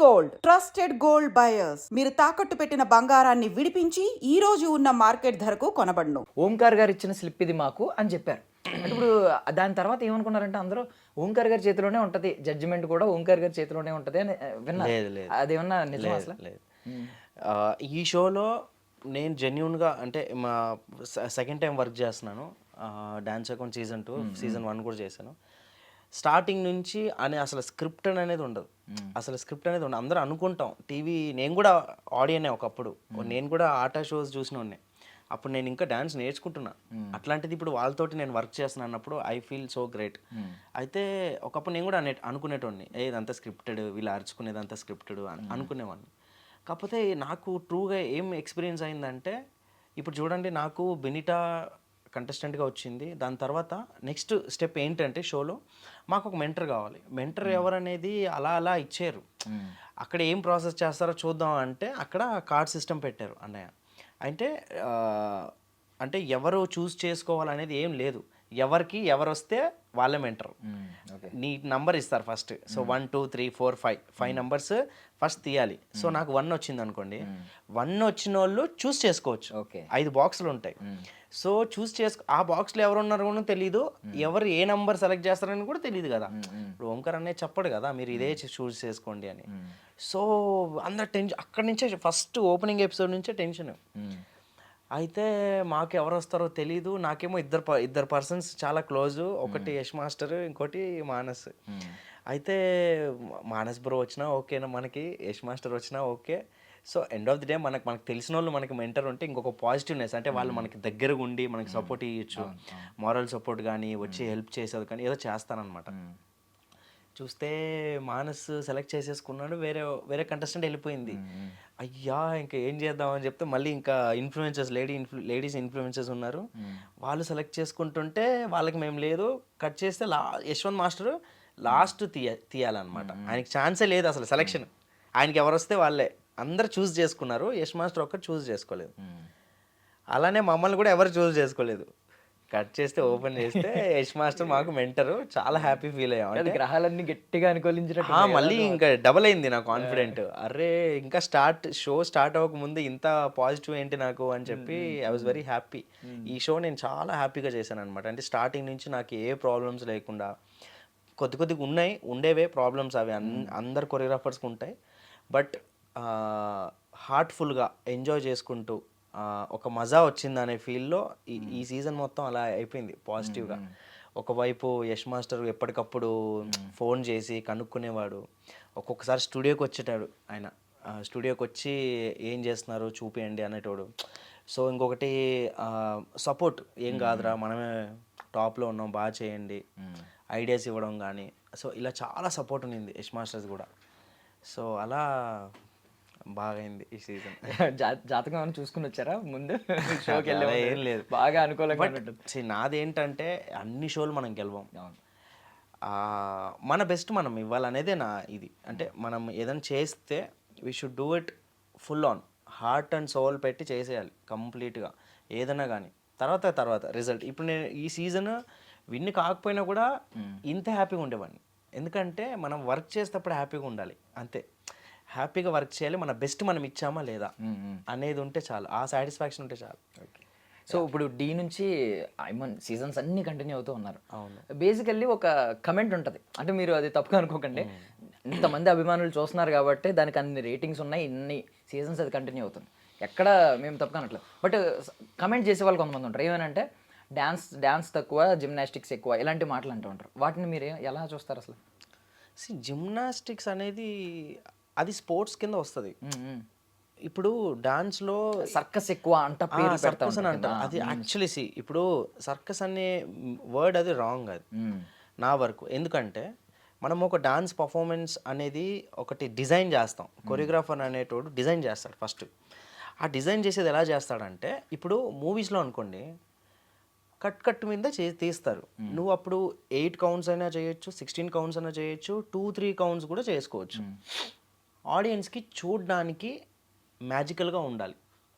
Gold trusted gold buyers మీరు తాకట్టు పెట్టిన బంగారాన్ని విడిపించి ఈ రోజు ఉన్న మార్కెట్ ధరకు కొనబడును. ఓంకార్ గారు ఇచ్చిన స్లిప్ ఇది మాకు అని చెప్పారు. అంటే ఇప్పుడు దాని తర్వాత ఏమనుకున్నారంటే అందరూ ఓంకార్ గారి చేతిలోనే ఉంటది, జడ్జిమెంట్ కూడా ఓంకార్ గారి చేతిలోనే ఉంటది అని విన్నారు. అదేమన్నా నిజం అసలు? లేదు. ఈ షోలో నేను జెన్యున్గా అంటే మా సెకండ్ టైం వర్క్ చేస్తున్నాను. డాన్స్ అకౌంట్ సీజన్ 1 కూడా చేశాను. స్టార్టింగ్ నుంచి అసలు స్క్రిప్ట్ అనేది ఉండదు. అందరూ అనుకుంటాం టీవీ. నేను కూడా ఆడియనే ఒకప్పుడు. నేను కూడా ఆటా షోస్ చూసిన ఉన్నాయి. అప్పుడు నేను ఇంకా డాన్స్ నేర్చుకుంటున్నా. అట్లాంటిది ఇప్పుడు వాళ్ళతోటి నేను వర్క్ చేస్తున్నాను అన్నప్పుడు ఐ ఫీల్ సో గ్రేట్. అయితే ఒకప్పుడు నేను కూడా అనుకునేటోడిని, ఇదంతా స్క్రిప్టెడ్, వీళ్ళు అరుచుకునేదంతా స్క్రిప్టెడ్ అనుకునేవాడిని. కాకపోతే నాకు ట్రూగా ఏం ఎక్స్పీరియన్స్ అయిందంటే, ఇప్పుడు చూడండి, నాకు బెనిటా కంటెస్టెంట్గా వచ్చింది. దాని తర్వాత నెక్స్ట్ స్టెప్ ఏంటంటే షోలో మాకు ఒక మెంటర్ కావాలి. మెంటర్ ఎవరనేది అలా ఇచ్చారు. అక్కడ ఏం ప్రాసెస్ చేస్తారో చూద్దాం అంటే అక్కడ కార్డ్ సిస్టమ్ పెట్టారు అన్నయ్య. అంటే ఎవరు చూస్ చేసుకోవాలనేది ఏం లేదు. ఎవరు వస్తే వాళ్ళే మెంటర్. నీ నంబర్ ఇస్తారు ఫస్ట్. సో 1 2 3 4 5 నంబర్స్ ఫస్ట్ తీయాలి. సో నాకు 1 వచ్చింది అనుకోండి. 1 వచ్చిన వాళ్ళు చూస్ చేసుకోవచ్చు. 5 బాక్సులు ఉంటాయి. సో ఆ బాక్స్లో ఎవరు ఉన్నారో కూడా తెలియదు, ఎవరు ఏ నంబర్ సెలెక్ట్ చేస్తారని కూడా తెలియదు కదా. ఇప్పుడు ఓంకార్ అనే చెప్పడు కదా మీరు ఇదే చూస్ చేసుకోండి అని. సో అందరు టెన్షన్. అక్కడి నుంచే ఫస్ట్ ఓపెనింగ్ ఎపిసోడ్ నుంచే టెన్షన్. అయితే మాకు ఎవరు వస్తారో తెలీదు. నాకేమో ఇద్దరు పర్సన్స్ చాలా క్లోజు. ఒకటి యష్ మాస్టర్, ఇంకోటి మానస్. అయితే మానస్ బ్రో వచ్చినా ఓకేనా మనకి, యష్ మాస్టర్ వచ్చినా okay. So end of the day మనకు తెలిసిన వాళ్ళు మనకి మెంటర్ ఉంటే ఇంకొక పాజిటివ్నెస్, అంటే వాళ్ళు మనకి దగ్గరగా ఉండి మనకి సపోర్ట్ ఇవ్వచ్చు. మారల్ సపోర్ట్ కానీ, వచ్చి హెల్ప్ చేసేది కానీ ఏదో చేస్తానన్నమాట. చూస్తే మానస్ సెలెక్ట్ చేసేసుకున్నాడు. వేరే కంటెస్టెంట్ వెళ్ళిపోయింది. అయ్యా ఇంకా ఏం చేద్దామని చెప్తే మళ్ళీ ఇంకా లేడీస్ ఇన్ఫ్లుయెన్సర్స్ ఉన్నారు. వాళ్ళు సెలెక్ట్ చేసుకుంటుంటే వాళ్ళకి మేము లేదు. కట్ చేస్తే యశ్వంత్ మాస్టర్ లాస్ట్ తీయాలన్నమాట. ఆయనకి ఛాన్సే లేదు అసలు సెలెక్షన్. ఆయనకి ఎవరు వస్తే వాళ్ళే. అందరు చూస్ చేసుకున్నారు, యష్ మాస్టర్ ఒక్కరు చూస్ చేసుకోలేదు. అలానే మమ్మల్ని కూడా ఎవరు చూస్ చేసుకోలేదు. కట్ చేస్తే ఓపెన్ చేస్తే యష్ మాస్టర్ మాకు మెంటరు. చాలా హ్యాపీ ఫీల్ అయ్యాం. అంటే గ్రహాలన్నీ గట్టిగా అనుకూలించినట్టు మళ్ళీ ఇంకా డబల్ అయింది నా కాన్ఫిడెంట్. అరే ఇంకా షో స్టార్ట్ అవ్వకముందు ఇంత పాజిటివ్ ఏంటి నాకు అని చెప్పి ఐ వాజ్ వెరీ హ్యాపీ. ఈ షో నేను చాలా హ్యాపీగా చేశాను అనమాట. అంటే స్టార్టింగ్ నుంచి నాకు ఏ ప్రాబ్లమ్స్ లేకుండా, కొద్దిగా ఉండేవే ప్రాబ్లమ్స్, అవి అందరు కొరియోగ్రాఫర్స్కి ఉంటాయి. బట్ హార్ట్ఫుల్గా ఎంజాయ్ చేసుకుంటూ ఒక మజా వచ్చిందనే ఫీల్లో ఈ సీజన్ మొత్తం అలా అయిపోయింది పాజిటివ్గా. ఒకవైపు యష్ మాస్టర్ ఎప్పటికప్పుడు ఫోన్ చేసి కనుక్కునేవాడు. ఒక్కొక్కసారి స్టూడియోకి వచ్చేటాడు ఆయన. స్టూడియోకి వచ్చి ఏం చేస్తున్నారు చూపియండి అనేటోడు. సో ఇంకొకటి సపోర్ట్, ఏం కాదురా మనమే టాప్లో ఉన్నాం, బాగా చేయండి, ఐడియాస్ ఇవ్వడం కానీ. సో ఇలా చాలా సపోర్ట్ ఉన్నింది యష్ మాస్టర్స్ కూడా. సో అలా బాగైంది ఈ సీజన్. జాతకం ఏమైనా చూసుకుని వచ్చారా ముందు? ఏం లేదు, బాగా అనుకూలంగా. నాదేంటంటే అన్ని షోలు మనం గెలవం. మన బెస్ట్ మనం ఇవ్వాలనేదే నా ఇది. అంటే మనం ఏదైనా చేస్తే we should do it full on heart and soul పెట్టి చేసేయాలి కంప్లీట్గా ఏదైనా కానీ. తర్వాత రిజల్ట్. ఇప్పుడు నేను ఈ సీజన్ విన్ కాకపోయినా కూడా ఇంత హ్యాపీగా ఉండేవాడిని. ఎందుకంటే మనం వర్క్ చేసేటప్పుడు హ్యాపీగా ఉండాలి అంతే. హ్యాపీగా వర్క్ చేయాలి, మన బెస్ట్ మనం ఇచ్చామా లేదా అనేది ఉంటే చాలు, ఆ సాటిస్ఫాక్షన్ ఉంటే చాలు. సో ఇప్పుడు డి నుంచి సీజన్స్ అన్ని కంటిన్యూ అవుతూ ఉన్నారు. అవును. బేసికల్లీ ఒక కమెంట్ ఉంటుంది, అంటే మీరు అది తప్పుగా అనుకోకండి, ఇంతమంది అభిమానులు చూస్తున్నారు కాబట్టి దానికి అన్ని రేటింగ్స్ ఉన్నాయి, ఇన్ని సీజన్స్ అది కంటిన్యూ అవుతుంది, ఎక్కడ మేము తప్పుగా అనట్లేదు. బట్ కమెంట్ చేసే వాళ్ళు కొంతమంది ఉంటారు, ఏమనంటే డ్యాన్స్ తక్కువ, జిమ్నాస్టిక్స్ ఎక్కువ, ఇలాంటి మాటలు అంటూ ఉంటారు. వాటిని మీరు ఎలా చూస్తారు అసలు? జిమ్నాస్టిక్స్ అనేది అది స్పోర్ట్స్ కింద వస్తుంది. ఇప్పుడు డాన్స్లో సర్కస్ ఎక్కువ అంట, సర్కస్ అని అంటారు. అది యాక్చువల్లీ ఇప్పుడు సర్కస్ అనే వర్డ్ అది రాంగ్, అది నా వరకు. ఎందుకంటే మనం ఒక డాన్స్ పర్ఫార్మెన్స్ అనేది ఒకటి డిజైన్ చేస్తాం. కొరియోగ్రాఫర్ అనేటోడు డిజైన్ చేస్తాడు ఫస్ట్. ఆ డిజైన్ చేసేది ఎలా చేస్తాడంటే, ఇప్పుడు మూవీస్లో అనుకోండి కట్ మీద తీస్తారు. నువ్వు అప్పుడు 8 కౌంట్స్ అయినా చేయొచ్చు, 16 కౌంట్స్ అయినా చేయొచ్చు, 2-3 కౌంట్స్ కూడా చేసుకోవచ్చు. ఆడియన్స్కి చూడడానికి మ్యాజికల్గా ఉండాలి.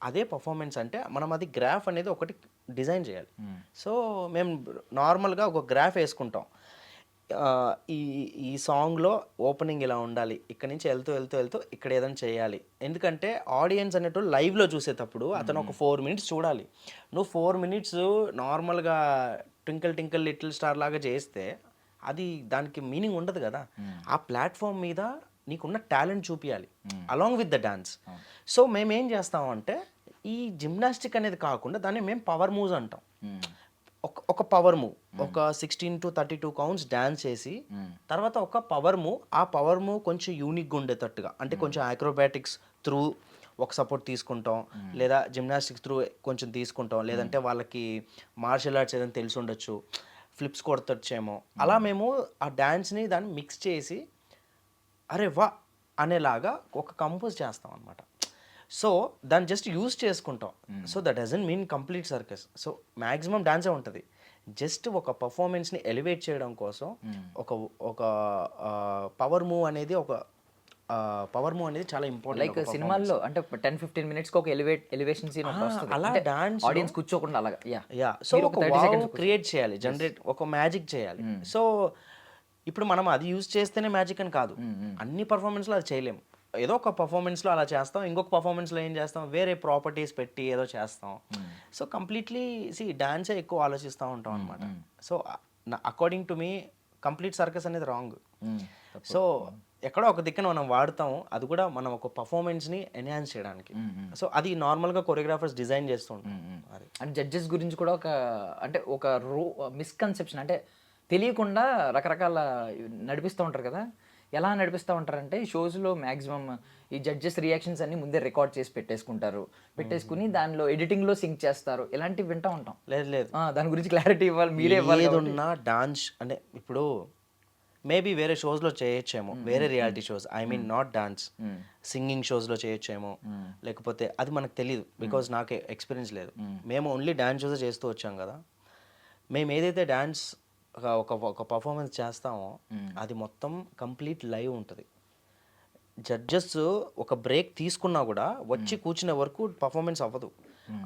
అదే పర్ఫార్మెన్స్ అంటే మనం అది గ్రాఫ్ అనేది ఒకటి డిజైన్ చేయాలి. సో మేము నార్మల్గా ఒక గ్రాఫ్ వేసుకుంటాం. ఈ ఈ సాంగ్లో ఓపెనింగ్ ఇలా ఉండాలి, ఇక్కడ నుంచి వెళ్తూ వెళ్తూ వెళ్తూ ఇక్కడ ఏదైనా చేయాలి. ఎందుకంటే ఆడియన్స్ అనేటోళ్ళు లైవ్లో చూసేటప్పుడు అతను ఒక 4 మినిట్స్ చూడాలి. నువ్వు 4 మినిట్స్ నార్మల్గా ట్వింకిల్ ట్వింకిల్ లిటిల్ స్టార్ లాగా చేస్తే అది దానికి మీనింగ్ ఉండదు కదా. ఆ ప్లాట్ఫామ్ మీద నీకున్న టాలెంట్ చూపించాలి along with the dance. So మేము ఏం చేస్తామంటే ఈ జిమ్నాస్టిక్ అనేది కాకుండా దాన్ని మేము పవర్ మూవ్స్ అంటాం. ఒక పవర్ మూవ్, ఒక 16 to 32 కౌంట్స్ డాన్స్ చేసి తర్వాత ఒక పవర్ మూవ్, ఆ పవర్ మూవ్ కొంచెం యూనిక్గా ఉండేటట్టుగా, అంటే కొంచెం ఆక్రోబాటిక్స్ త్రూ ఒక సపోర్ట్ తీసుకుంటాం, లేదా జిమ్నాస్టిక్స్ త్రూ కొంచెం తీసుకుంటాం, లేదంటే వాళ్ళకి మార్షల్ ఆర్ట్స్ ఏదైనా తెలిసి ఉండొచ్చు, ఫ్లిప్స్ కొడతొచ్చేమో, అలా మేము ఆ డాన్స్ని దాన్ని మిక్స్ చేసి అరే వా అనేలాగా ఒక కంపోజ్ చేస్తాం అనమాట. సో దాన్ని జస్ట్ యూజ్ చేసుకుంటాం. So that doesn't mean complete circus. So maximum డాన్సే ఉంటుంది. జస్ట్ ఒక పర్ఫార్మెన్స్ని ఎలివేట్ చేయడం కోసం ఒక ఒక పవర్ మూవ్ అనేది చాలా ఇంపార్టెంట్. లైక్ సినిమాల్లో అంటే 10-15 మినిట్స్కి ఒక ఎలివేషన్ సీన్ అలా డాన్స్ ఆడియన్స్ కూర్చోకుండా అలాగా యా. సో ఒక వావ్ క్రియేట్ చేయాలి, జనరేట్ ఒక మ్యాజిక్ చేయాలి. సో ఇప్పుడు మనం అది యూజ్ చేస్తేనే మ్యాజిక్ అని కాదు, అన్ని పర్ఫార్మెన్స్లో అది చేయలేము. ఏదో ఒక పర్ఫార్మెన్స్లో అలా చేస్తాం, ఇంకొక పర్ఫార్మెన్స్లో ఏం చేస్తాం, వేరే ప్రాపర్టీస్ పెట్టి ఏదో చేస్తాం. సో కంప్లీట్లీ డాన్సే ఎక్కువ ఆలోచిస్తూ ఉంటాం అనమాట. So according to me complete circus అనేది రాంగ్. సో ఎక్కడో ఒక దిక్కున మనం వాడతాం, అది కూడా మనం ఒక పర్ఫార్మెన్స్ని ఎన్హాన్స్ చేయడానికి. సో అది నార్మల్గా కొరియోగ్రాఫర్స్ డిజైన్ చేస్తూ ఉంటాం. అది అండ్ జడ్జెస్ గురించి కూడా ఒక మిస్కన్సెప్షన్, అంటే తెలియకుండా రకరకాల నడిపిస్తూ ఉంటారు కదా. ఎలా నడిపిస్తూ ఉంటారంటే షోస్లో మ్యాక్సిమం ఈ జడ్జెస్ రియాక్షన్స్ అన్ని ముందే రికార్డ్ చేసి పెట్టేసుకుని దానిలో ఎడిటింగ్లో సింక్ చేస్తారు. ఇలాంటివి వింటూ ఉంటాం. లేదు దాని గురించి క్లారిటీ ఇవ్వాలి, మీరే ఇవ్వాలి. ఏదున్నా డాన్స్ అంటే ఇప్పుడు మేబీ వేరే షోస్లో చేయొచ్చేమో, వేరే reality shows, I mean not dance, singing షోస్లో చేయొచ్చేమో, లేకపోతే అది మనకు తెలియదు, బికాజ్ నాకు ఎక్స్పీరియన్స్ లేదు. మేము ఓన్లీ డాన్స్ షోస్ చేస్తూ వచ్చాం కదా. మేము ఏదైతే డాన్స్ ఒక పర్ఫార్మెన్స్ చేస్తామో అది మొత్తం కంప్లీట్ లైవ్ ఉంటుంది. జడ్జెస్ ఒక బ్రేక్ తీసుకున్నా కూడా వచ్చి కూర్చునే వరకు పర్ఫార్మెన్స్ అవ్వదు.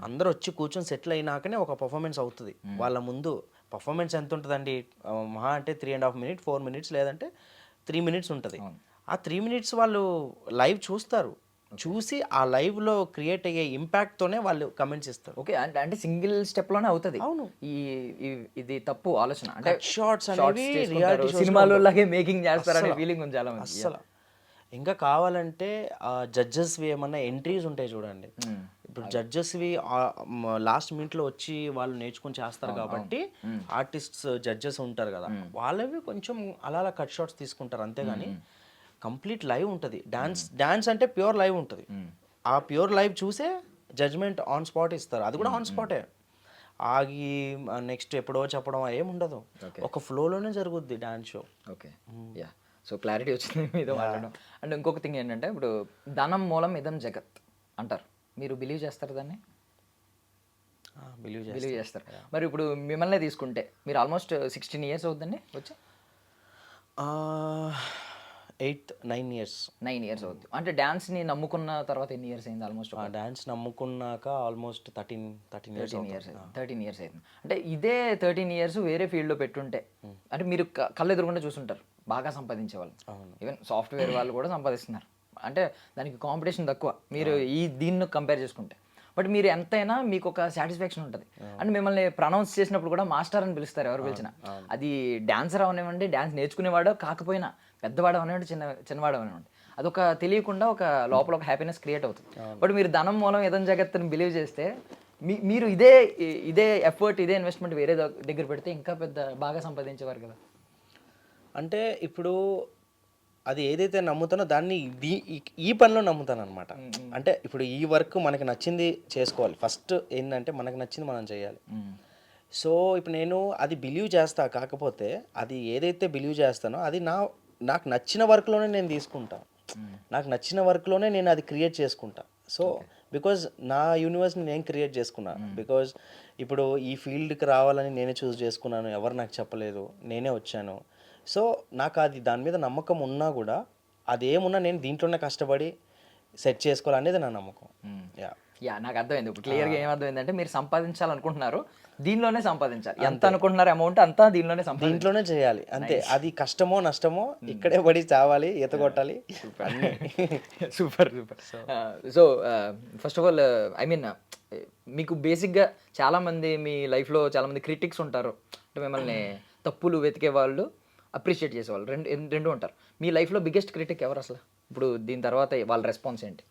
అందరూ వచ్చి కూర్చొని సెటిల్ అయినాకనే ఒక పర్ఫార్మెన్స్ అవుతుంది. వాళ్ళ ముందు పర్ఫార్మెన్స్ ఎంత ఉంటుందండి, మహా అంటే 3.5 minutes 4 minutes, లేదంటే 3 minutes ఉంటుంది. ఆ 3 minutes వాళ్ళు లైవ్ చూస్తారు, చూసి ఆ లైవ్లో క్రియేట్ అయ్యే ఇంపాక్ట్తోనే వాళ్ళు కమెంట్స్ ఇస్తారు. ఓకే, అంటే సింగిల్ స్టెప్లోనే అవుతుంది. అవును, ఇది తప్పు ఆలోచన. అంటే షార్ట్స్ అనేవి రియాలిటీ సినిమాలో లాగే మేకింగ్ చేస్తారనే ఫీలింగ్ ఉంది చాలా మంది. అస్సలు ఇంకా కావాలంటే జడ్జెస్వి ఏమన్నా ఎంట్రీస్ ఉంటాయి చూడండి. ఇప్పుడు జడ్జెస్వి లాస్ట్ మినిట్లో వచ్చి వాళ్ళు నేర్చుకొని చేస్తారు కాబట్టి ఆర్టిస్ట్స్ జడ్జెస్ ఉంటారు కదా, వాళ్ళవి కొంచెం అలా కట్ షార్ట్స్ తీసుకుంటారు అంతేగాని కంప్లీట్ లైవ్ ఉంటుంది. డాన్స్ అంటే ప్యూర్ లైవ్ ఉంటుంది. ఆ ప్యూర్ లైవ్ చూసే జడ్జ్మెంట్ ఆన్ స్పాట్ ఇస్తారు, అది కూడా ఆన్ స్పాటే. ఆగి నెక్స్ట్ ఎప్పుడో చెప్పడం ఏముండదు, ఒక ఫ్లోలోనే జరుగుద్ది dance show. Okay, yeah. So clarity వచ్చింది మీద మాట్లాడడం. అండ్ ఇంకొక థింగ్ ఏంటంటే ఇప్పుడు ధనం మూలం ఇదం జగత్ అంటారు, మీరు బిలీవ్ చేస్తారు దాన్ని? బిలీవ్ చేస్తారు. మరి ఇప్పుడు మిమ్మల్ని తీసుకుంటే మీరు ఆల్మోస్ట్ 16 years అవుతుందండి వచ్చి? 9 years. 9 years అవుతుంది. అంటే డాన్స్ని నమ్ముకున్న తర్వాత ఎన్ని ఇయర్స్ అయింది? ఆల్మోస్ట్ డాన్స్ నమ్ముకున్నాక ఆల్మోస్ట్ 13 years అవుతుంది. అంటే ఇదే 13 years వేరే ఫీల్డ్లో పెట్టుంటే, అంటే మీరు కళ్ళు ఎదురుకుండా చూసుంటారు, బాగా సంపాదించే వాళ్ళు, ఈవెన్ సాఫ్ట్వేర్ వాళ్ళు కూడా సంపాదిస్తున్నారు. అంటే దానికి కాంపిటీషన్ తక్కువ మీరు దీన్ని కంపేర్ చేసుకుంటే. బట్ మీరు ఎంతైనా మీకు ఒక సాటిస్ఫాక్షన్ ఉంటుంది. అండ్ మిమ్మల్ని ప్రొనౌన్స్ చేసినప్పుడు కూడా మాస్టర్ అని పిలుస్తారు ఎవరు పిలిచినా. అది డాన్సర్ అవనివ్వండి, డాన్స్ నేర్చుకునేవాడో కాకపోయినా, పెద్దవాడు అవనివ్వండి, చిన్నవాడు అవనివ్వండి, అదొక తెలియకుండా ఒక లోపల ఒక హ్యాపీనెస్ క్రియేట్ అవుతుంది. బట్ మీరు ధనం మూలం ఏదైనా జగత్తుని బిలీవ్ చేస్తే మీరు ఇదే ఎఫర్ట్, ఇదే ఇన్వెస్ట్మెంట్ వేరే దగ్గర పెడితే ఇంకా బాగా సంపాదించేవారు కదా. అంటే ఇప్పుడు అది ఏదైతే నమ్ముతానో దాన్ని ఈ పనిలో నమ్ముతాను అనమాట. అంటే ఇప్పుడు ఈ వర్క్ మనకి నచ్చింది చేసుకోవాలి. ఫస్ట్ ఏంటంటే మనకి నచ్చింది మనం చేయాలి. సో ఇప్పుడు నేను అది బిలీవ్ చేస్తా, కాకపోతే అది ఏదైతే బిలీవ్ చేస్తానో అది నాకు నచ్చిన వర్క్లోనే నేను తీసుకుంటాను, నాకు నచ్చిన వర్క్లోనే నేను అది క్రియేట్ చేసుకుంటా. సో బికాజ్ నా యూనివర్స్ని నేను క్రియేట్ చేసుకున్నాను. బికాజ్ ఇప్పుడు ఈ ఫీల్డ్కి రావాలని నేనే చూస్ చేసుకున్నాను, ఎవరు నాకు చెప్పలేదు, నేనే వచ్చాను. సో నాకు అది దాని మీద నమ్మకం ఉన్నా కూడా అదేమున్నా నేను దీంట్లోనే కష్టపడి సెట్ చేసుకోవాలనేది నా నమ్మకం. యా, నాకు అర్థమైంది ఇప్పుడు క్లియర్గా. ఏం అర్థమైందంటే మీరు సంపాదించాలనుకుంటున్నారు, దీనిలోనే సంపాదించాలి. ఎంత అనుకుంటున్నారు అమౌంట్ అంతా దీనిలోనే సంపాదించాలి. దీంట్లోనే చేయాలి అంతే. అది కష్టమో నష్టమో ఇక్కడే పడి చావాలి, ఈత కొట్టాలి. Super super. So first of all I mean మీకు బేసిక్గా చాలామంది మీ లైఫ్లో చాలామంది క్రిటిక్స్ ఉంటారు, అంటే మిమ్మల్ని తప్పులు వెతికే వాళ్ళు, అప్రిషియేట్ చేసేవాళ్ళు, రెండు ఉంటారు. మీ లైఫ్లో బిగ్గెస్ట్ క్రిటిక్ ఎవరు అసలు? ఇప్పుడు దీని తర్వాత వాళ్ళ రెస్పాన్స్ ఏంటి?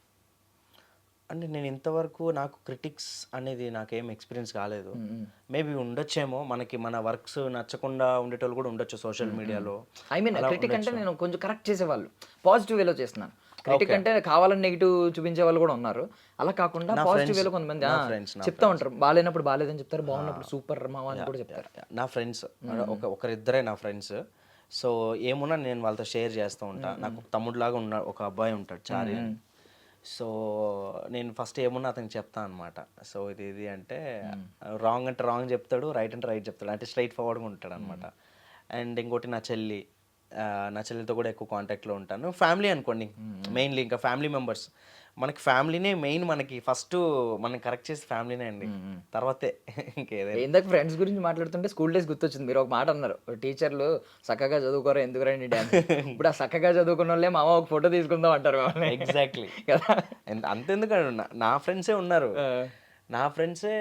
అంటే నేను ఇంతవరకు నాకు క్రిటిక్స్ అనేది నాకేం ఎక్స్పీరియన్స్ కాలేదు. మేబీ ఉండొచ్చేమో, మనకి మన వర్క్స్ నచ్చకుండా ఉండేటోళ్ళు కూడా ఉండొచ్చు సోషల్ మీడియాలో. ఐ మీన్ క్రిటిక్ అంటే నేను కొంచెం కరెక్ట్ చేసేవాళ్ళు, పాజిటివ్ వేలో చేస్తున్నాను. క్రిటిక్ అంటే కావాలని నెగిటివ్ చూపించే వాళ్ళు కూడా ఉన్నారు. అలా కాకుండా పాజిటివ్ వేలో కొంతమంది చెప్తా ఉంటారు. బాగాలేనప్పుడు బాగాలేదని చెప్తారు, బాగున్నప్పుడు సూపర్ మావా అని కూడా చెప్తారు. నా ఫ్రెండ్స్ ఒకరిద్దరే నా ఫ్రెండ్స్. సో ఏమున్నా నేను వాళ్ళతో షేర్ చేస్తూ ఉంటా. నాకు తమ్ముడులాగా ఉన్న ఒక అబ్బాయి ఉంటాడు, చారి అని. సో నేను ఫస్ట్ ఏమున్నా అతనికి చెప్తాను అనమాట. సో ఇది అంటే రాంగ్ అంటే రాంగ్ చెప్తాడు, రైట్ అంటే రైట్ చెప్తాడు, అంటే స్ట్రైట్ ఫార్వర్డ్గా ఉంటాడు అనమాట. అండ్ ఇంకోటి నా చెల్లితో కూడా ఎక్కువ కాంటాక్ట్లో ఉంటాను. ఫ్యామిలీ అనుకోండి మెయిన్లీ, ఇంకా ఫ్యామిలీ మెంబర్స్. మనకి ఫ్యామిలీనే మెయిన్, మనకి ఫస్ట్ మనం కరెక్ట్ చేసే ఫ్యామిలీనే అండి, తర్వాతే ఇంకేదైనా. ఇందాక ఫ్రెండ్స్ గురించి మాట్లాడుతుంటే స్కూల్ డేస్ గుర్తొచ్చింది. మీరు ఒక మాట అన్నారు, టీచర్లు చక్కగా చదువుకోరా ఎందుకు రండి డ్యాన్స్. ఇప్పుడు ఆ చక్కగా చదువుకున్న వాళ్ళే మామ ఒక ఫోటో తీసుకుందాం అంటారు. ఎగ్జాక్ట్లీ కదా. అంతెందుకు నా ఫ్రెండ్సే ఉన్నారు, నా ఫ్రెండ్సే